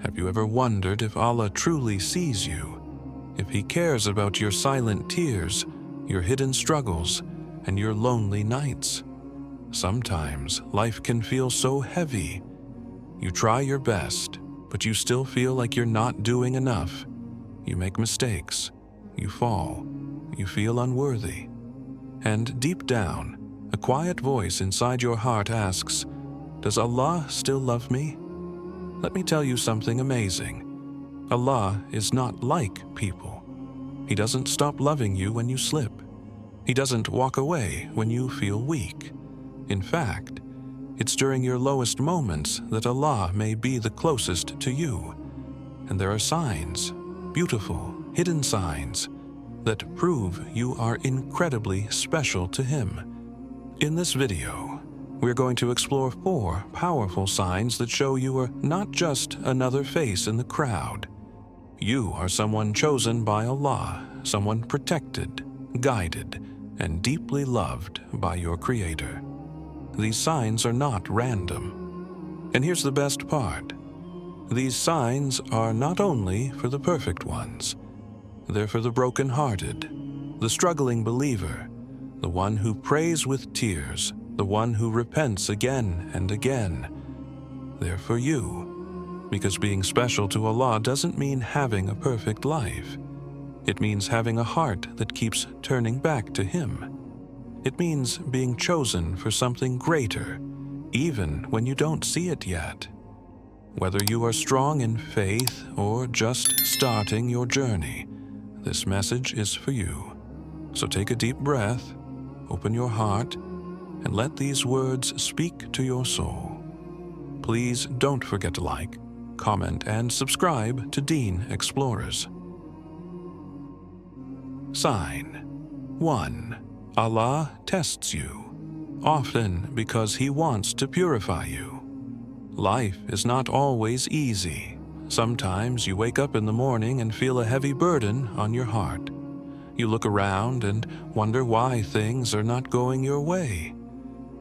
Have you ever wondered if Allah truly sees you? If He cares about your silent tears, your hidden struggles, and your lonely nights? Sometimes life can feel so heavy. You try your best, but you still feel like you're not doing enough. You make mistakes. You fall. You feel unworthy. And deep down, a quiet voice inside your heart asks, "Does Allah still love me?" Let me tell you something amazing. Allah is not like people. He doesn't stop loving you when you slip. He doesn't walk away when you feel weak. In fact, it's during your lowest moments that Allah may be the closest to you. And there are signs, beautiful, hidden signs, that prove you are incredibly special to Him. In this video, we're going to explore 4 powerful signs that show you are not just another face in the crowd. You are someone chosen by Allah, someone protected, guided, and deeply loved by your Creator. These signs are not random. And here's the best part. These signs are not only for the perfect ones. They're for the broken-hearted, the struggling believer, the one who prays with tears, the one who repents again and again. They're for you, because being special to Allah doesn't mean having a perfect life. It means having a heart that keeps turning back to Him. It means being chosen for something greater, even when you don't see it yet. Whether you are strong in faith or just starting your journey, this message is for you. So take a deep breath, open your heart, and let these words speak to your soul. Please don't forget to like, comment, and subscribe to Dean Explorers. Sign 1. Allah tests you, often because He wants to purify you. Life is not always easy. Sometimes you wake up in the morning and feel a heavy burden on your heart. You look around and wonder why things are not going your way.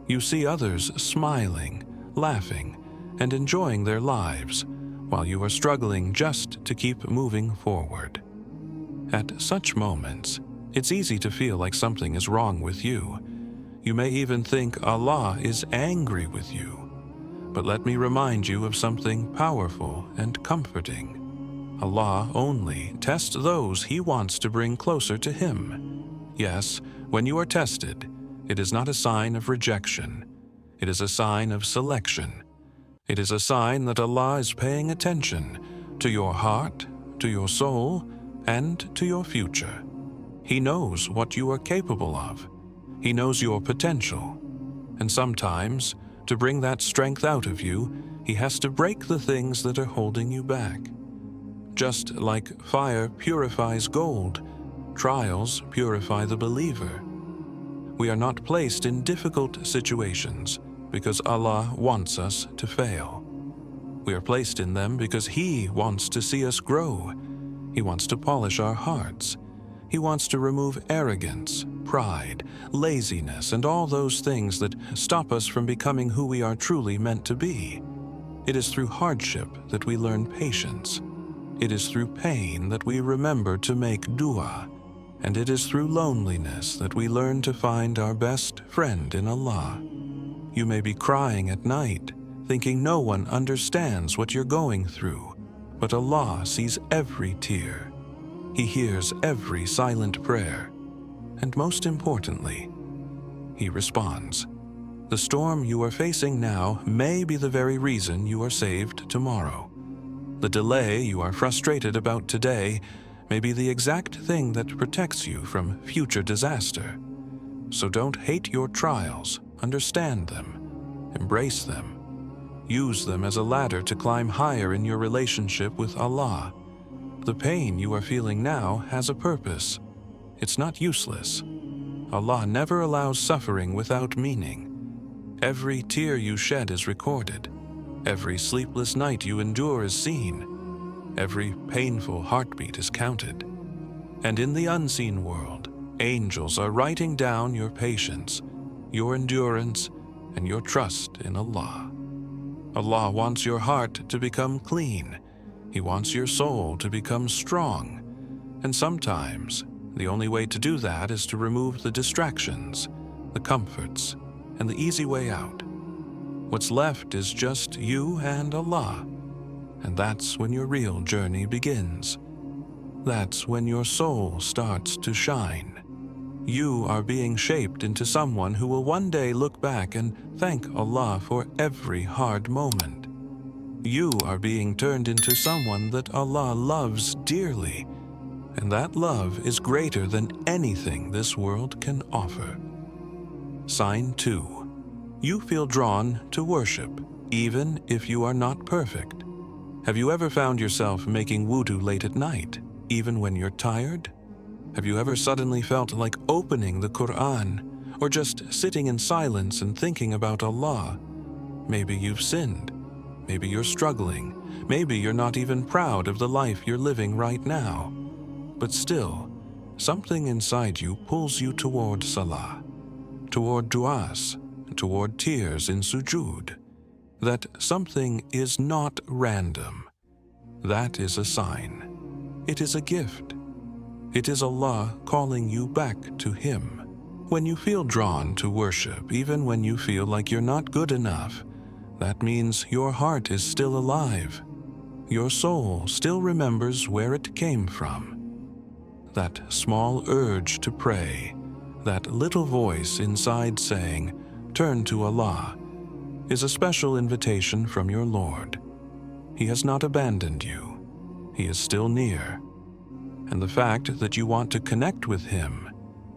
You see others smiling, laughing, and enjoying their lives, while you are struggling just to keep moving forward. At such moments, it's easy to feel like something is wrong with you. You may even think Allah is angry with you. But let me remind you of something powerful and comforting. Allah only tests those He wants to bring closer to Him. Yes, when you are tested, it is not a sign of rejection. It is a sign of selection. It is a sign that Allah is paying attention to your heart, to your soul, and to your future. He knows what you are capable of. He knows your potential. And sometimes, to bring that strength out of you, He has to break the things that are holding you back. Just like fire purifies gold, trials purify the believer. We are not placed in difficult situations because Allah wants us to fail. We are placed in them because He wants to see us grow. He wants to polish our hearts. He wants to remove arrogance, pride, laziness, and all those things that stop us from becoming who we are truly meant to be. It is through hardship that we learn patience. It is through pain that we remember to make dua. And it is through loneliness that we learn to find our best friend in Allah. You may be crying at night, thinking no one understands what you're going through, but Allah sees every tear. He hears every silent prayer, and most importantly, He responds. The storm you are facing now may be the very reason you are saved tomorrow. The delay you are frustrated about today may be the exact thing that protects you from future disaster. So don't hate your trials, understand them, embrace them. Use them as a ladder to climb higher in your relationship with Allah. The pain you are feeling now has a purpose. It's not useless. Allah never allows suffering without meaning. Every tear you shed is recorded. Every sleepless night you endure is seen. Every painful heartbeat is counted. And in the unseen world, angels are writing down your patience, your endurance, and your trust in Allah. Allah wants your heart to become clean. He wants your soul to become strong. And sometimes, the only way to do that is to remove the distractions, the comforts, and the easy way out. What's left is just you and Allah. And that's when your real journey begins. That's when your soul starts to shine. You are being shaped into someone who will one day look back and thank Allah for every hard moment. You are being turned into someone that Allah loves dearly, and that love is greater than anything this world can offer. Sign 2. You feel drawn to worship, even if you are not perfect. Have you ever found yourself making wudu late at night, even when you're tired? Have you ever suddenly felt like opening the Quran, or just sitting in silence and thinking about Allah? Maybe you've sinned. Maybe you're struggling. Maybe you're not even proud of the life you're living right now. But still, something inside you pulls you toward salah, toward du'as, toward tears in sujood. That something is not random. That is a sign. It is a gift. It is Allah calling you back to Him. When you feel drawn to worship, even when you feel like you're not good enough, that means your heart is still alive. Your soul still remembers where it came from. That small urge to pray, that little voice inside saying, "Turn to Allah," is a special invitation from your Lord. He has not abandoned you. He is still near. And the fact that you want to connect with Him,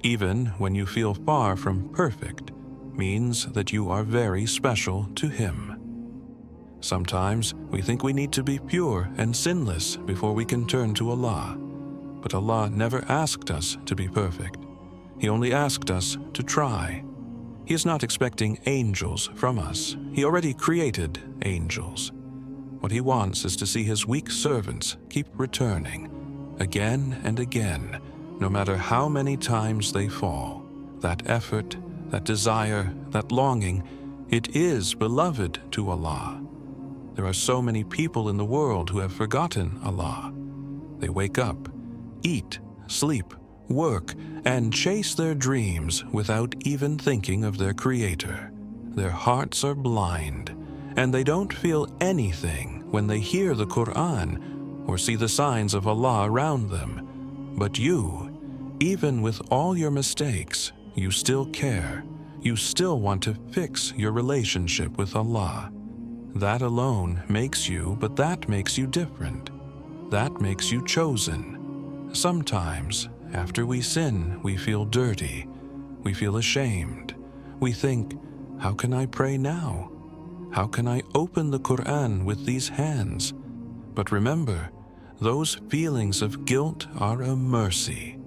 even when you feel far from perfect, means that you are very special to Him. Sometimes we think we need to be pure and sinless before we can turn to Allah. But Allah never asked us to be perfect. He only asked us to try. He is not expecting angels from us. He already created angels. What He wants is to see His weak servants keep returning, again and again, no matter how many times they fall. That effort, that desire, that longing, it is beloved to Allah. There are so many people in the world who have forgotten Allah. They wake up, eat, sleep, work, and chase their dreams without even thinking of their Creator. Their hearts are blind, and they don't feel anything when they hear the Quran or see the signs of Allah around them. But you, even with all your mistakes, you still care. You still want to fix your relationship with Allah. That alone makes you, but that makes you different. That makes you chosen. Sometimes, after we sin, we feel dirty. We feel ashamed. We think, how can I pray now? How can I open the Quran with these hands? But remember, those feelings of guilt are a mercy.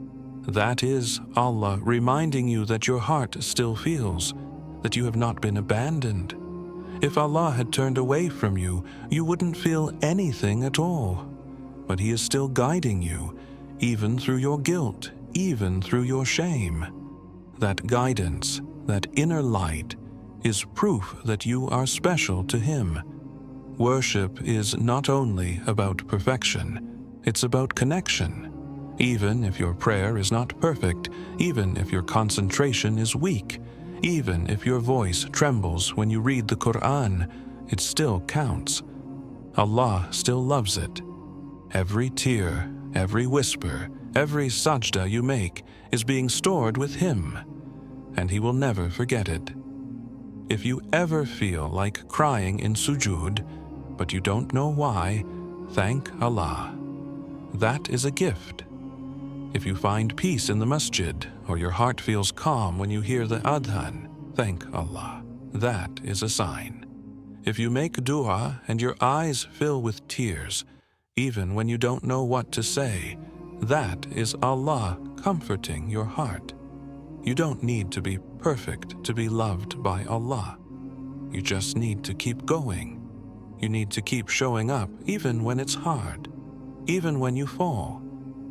That is Allah reminding you that your heart still feels, that you have not been abandoned. If Allah had turned away from you, you wouldn't feel anything at all. But He is still guiding you, even through your guilt, even through your shame. That guidance, that inner light, is proof that you are special to Him. Worship is not only about perfection, it's about connection. Even if your prayer is not perfect, even if your concentration is weak, even if your voice trembles when you read the Quran, it still counts. Allah still loves it. Every tear, every whisper, every sajda you make is being stored with Him, and He will never forget it. If you ever feel like crying in sujood, but you don't know why, thank Allah. That is a gift. If you find peace in the masjid, or your heart feels calm when you hear the adhan, thank Allah. That is a sign. If you make dua and your eyes fill with tears, even when you don't know what to say, that is Allah comforting your heart. You don't need to be perfect to be loved by Allah. You just need to keep going. You need to keep showing up even when it's hard, even when you fall,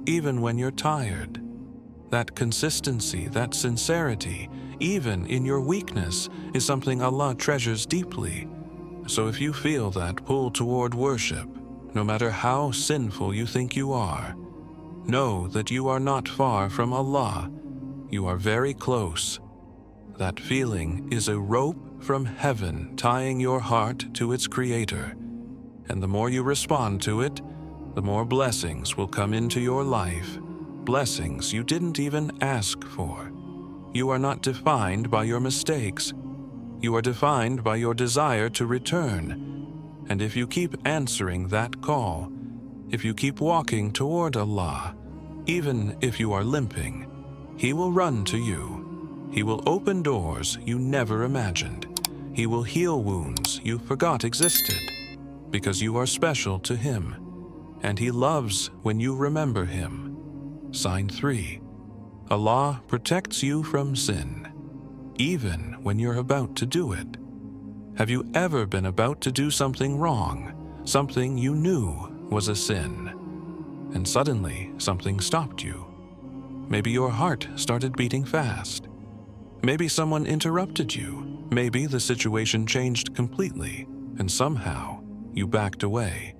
even when you're tired. That consistency, that sincerity, even in your weakness, is something Allah treasures deeply. So if you feel that pull toward worship, no matter how sinful you think you are. Know that you are not far from Allah. You are very close. That feeling is a rope from heaven tying your heart to its creator. And the more you respond to it, the more blessings will come into your life, blessings you didn't even ask for. You are not defined by your mistakes. You are defined by your desire to return. And if you keep answering that call, if you keep walking toward Allah, even if you are limping, He will run to you. He will open doors you never imagined. He will heal wounds you forgot existed, because you are special to Him, and He loves when you remember Him. Sign 3. Allah protects you from sin, even when you're about to do it. Have you ever been about to do something wrong, something you knew was a sin, and suddenly something stopped you? Maybe your heart started beating fast. Maybe someone interrupted you. Maybe the situation changed completely, and somehow you backed away.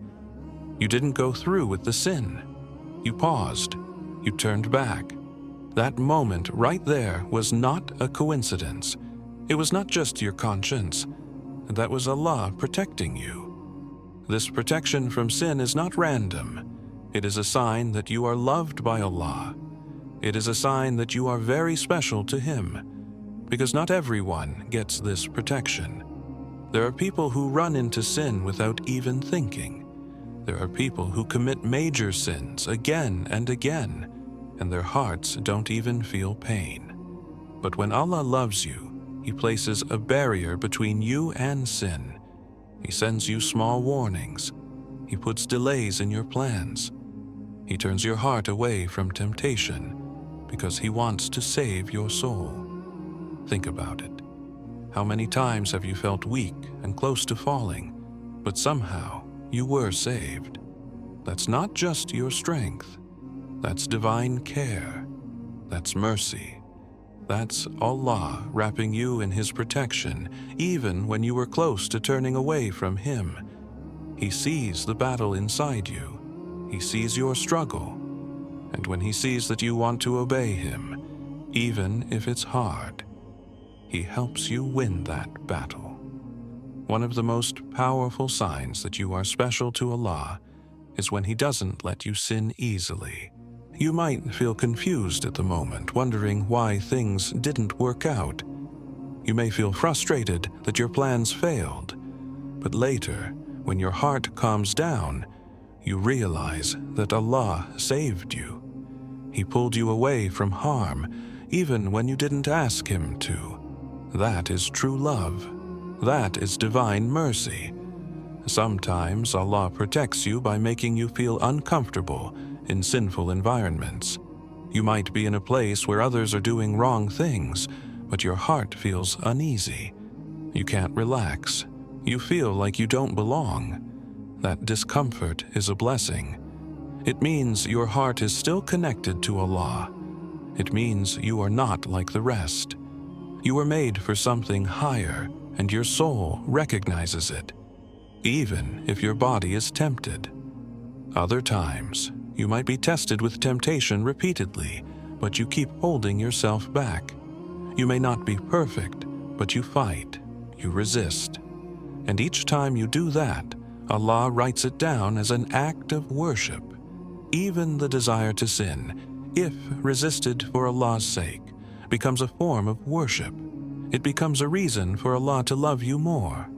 You didn't go through with the sin. You paused. You turned back. That moment right there was not a coincidence. It was not just your conscience. That was Allah protecting you. This protection from sin is not random. It is a sign that you are loved by Allah. It is a sign that you are very special to Him, because not everyone gets this protection. There are people who run into sin without even thinking. There are people who commit major sins again and again, and their hearts don't even feel pain. But when Allah loves you, He places a barrier between you and sin. He sends you small warnings. He puts delays in your plans. He turns your heart away from temptation because He wants to save your soul. Think about it. How many times have you felt weak and close to falling, but somehow you were saved? That's not just your strength. That's divine care. That's mercy. That's Allah wrapping you in His protection, even when you were close to turning away from Him. He sees the battle inside you. He sees your struggle. And when He sees that you want to obey Him, even if it's hard, He helps you win that battle. One of the most powerful signs that you are special to Allah is when He doesn't let you sin easily. You might feel confused at the moment, wondering why things didn't work out. You may feel frustrated that your plans failed. But later, when your heart calms down, you realize that Allah saved you. He pulled you away from harm, even when you didn't ask Him to. That is true love. That is divine mercy. Sometimes Allah protects you by making you feel uncomfortable in sinful environments. You might be in a place where others are doing wrong things, but your heart feels uneasy. You can't relax. You feel like you don't belong. That discomfort is a blessing. It means your heart is still connected to Allah. It means you are not like the rest. You were made for something higher, and your soul recognizes it, even if your body is tempted. Other times, you might be tested with temptation repeatedly, but you keep holding yourself back. You may not be perfect, but you fight, you resist. And each time you do that, Allah writes it down as an act of worship. Even the desire to sin, if resisted for Allah's sake, becomes a form of worship. It becomes a reason for Allah to love you more.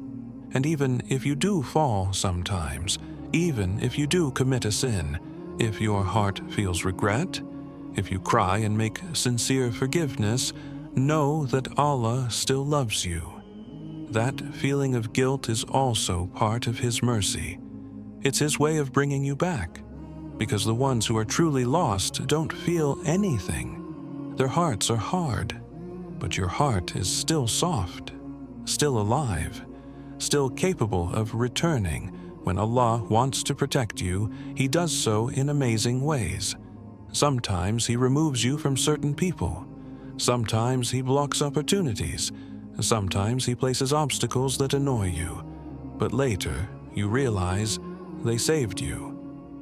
And even if you do fall sometimes, even if you do commit a sin, if your heart feels regret, if you cry and make sincere forgiveness, know that Allah still loves you. That feeling of guilt is also part of His mercy. It's His way of bringing you back, because the ones who are truly lost don't feel anything. Their hearts are hard, but your heart is still soft, still alive, still capable of returning. When Allah wants to protect you, He does so in amazing ways. Sometimes He removes you from certain people. Sometimes He blocks opportunities. Sometimes He places obstacles that annoy you. But later, you realize they saved you.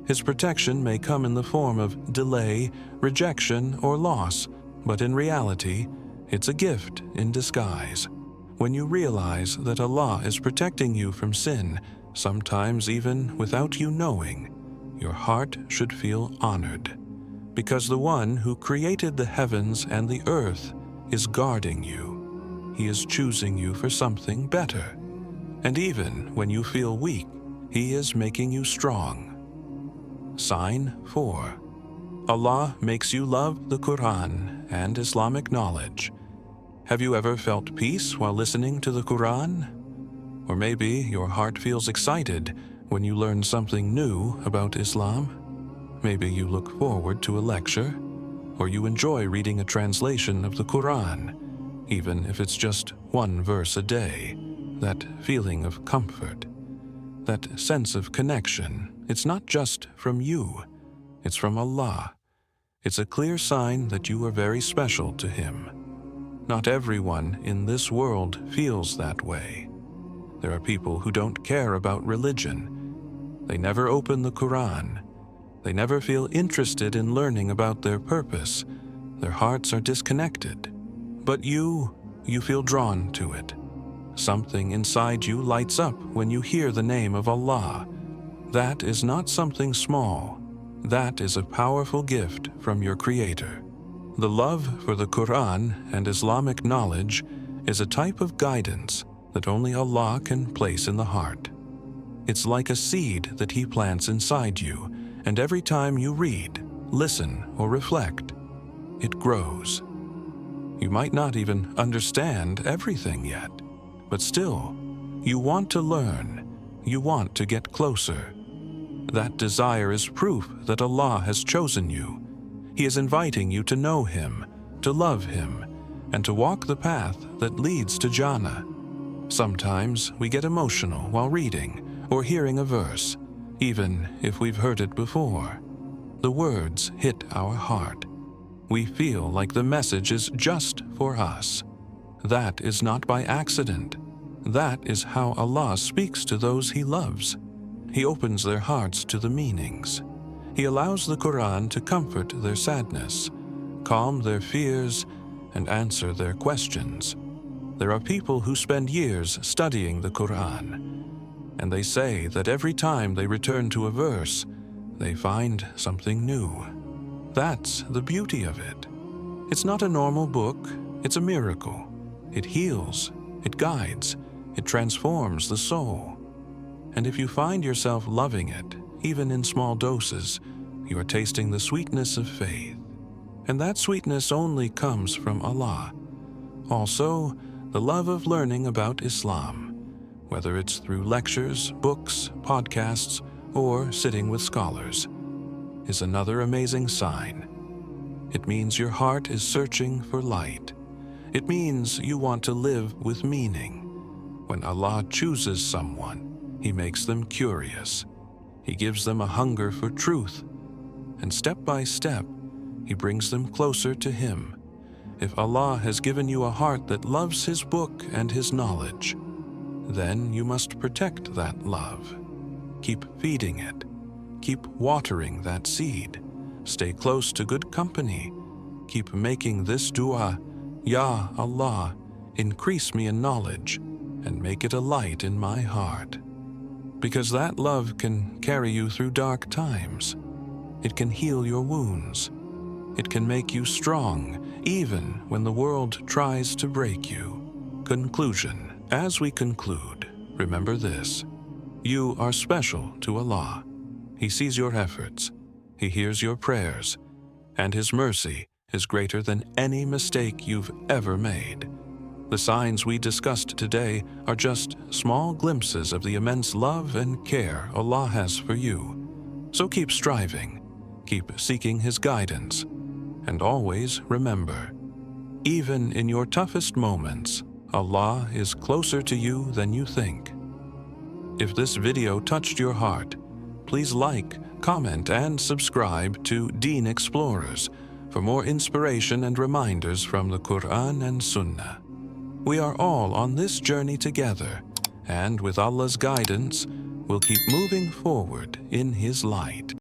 His protection may come in the form of delay, rejection, or loss, but in reality, it's a gift in disguise. When you realize that Allah is protecting you from sin, sometimes even without you knowing, your heart should feel honored, because the one who created the heavens and the earth is guarding you. He is choosing you for something better. And even when you feel weak, He is making you strong. Sign 4. Allah makes you love the Quran and Islamic knowledge. Have you ever felt peace while listening to the Quran? Or maybe your heart feels excited when you learn something new about Islam? Maybe you look forward to a lecture, or you enjoy reading a translation of the Quran, even if it's just one verse a day. That feeling of comfort, that sense of connection, it's not just from you, it's from Allah. It's a clear sign that you are very special to Him. Not everyone in this world feels that way. There are people who don't care about religion. They never open the Quran. They never feel interested in learning about their purpose. Their hearts are disconnected. But you feel drawn to it. Something inside you lights up when you hear the name of Allah. That is not something small. That is a powerful gift from your Creator. The love for the Quran and Islamic knowledge is a type of guidance that only Allah can place in the heart. It's like a seed that He plants inside you, and every time you read, listen, or reflect, it grows. You might not even understand everything yet, but still, you want to learn, you want to get closer. That desire is proof that Allah has chosen you. He is inviting you to know Him, to love Him, and to walk the path that leads to Jannah. Sometimes we get emotional while reading or hearing a verse, even if we've heard it before. The words hit our heart. We feel like the message is just for us. That is not by accident. That is how Allah speaks to those He loves. He opens their hearts to the meanings. He allows the Quran to comfort their sadness, calm their fears, and answer their questions. There are people who spend years studying the Quran, and they say that every time they return to a verse, they find something new. That's the beauty of it. It's not a normal book, it's a miracle. It heals, it guides, it transforms the soul. And if you find yourself loving it, even in small doses, you are tasting the sweetness of faith. And that sweetness only comes from Allah. Also, the love of learning about Islam, whether it's through lectures, books, podcasts, or sitting with scholars, is another amazing sign. It means your heart is searching for light. It means you want to live with meaning. When Allah chooses someone, He makes them curious. He gives them a hunger for truth, and step by step, He brings them closer to Him. If Allah has given you a heart that loves His book and His knowledge, then you must protect that love. Keep feeding it. Keep watering that seed. Stay close to good company. Keep making this dua, Ya Allah, increase me in knowledge and make it a light in my heart. Because that love can carry you through dark times. It can heal your wounds. It can make you strong, even when the world tries to break you. Conclusion. As we conclude, remember this. You are special to Allah. He sees your efforts. He hears your prayers. And His mercy is greater than any mistake you've ever made. The signs we discussed today are just small glimpses of the immense love and care Allah has for you. So keep striving, keep seeking His guidance, and always remember, even in your toughest moments, Allah is closer to you than you think. If this video touched your heart, please like, comment, and subscribe to Deen Explorers for more inspiration and reminders from the Quran and Sunnah. We are all on this journey together, and with Allah's guidance, will keep moving forward in His light.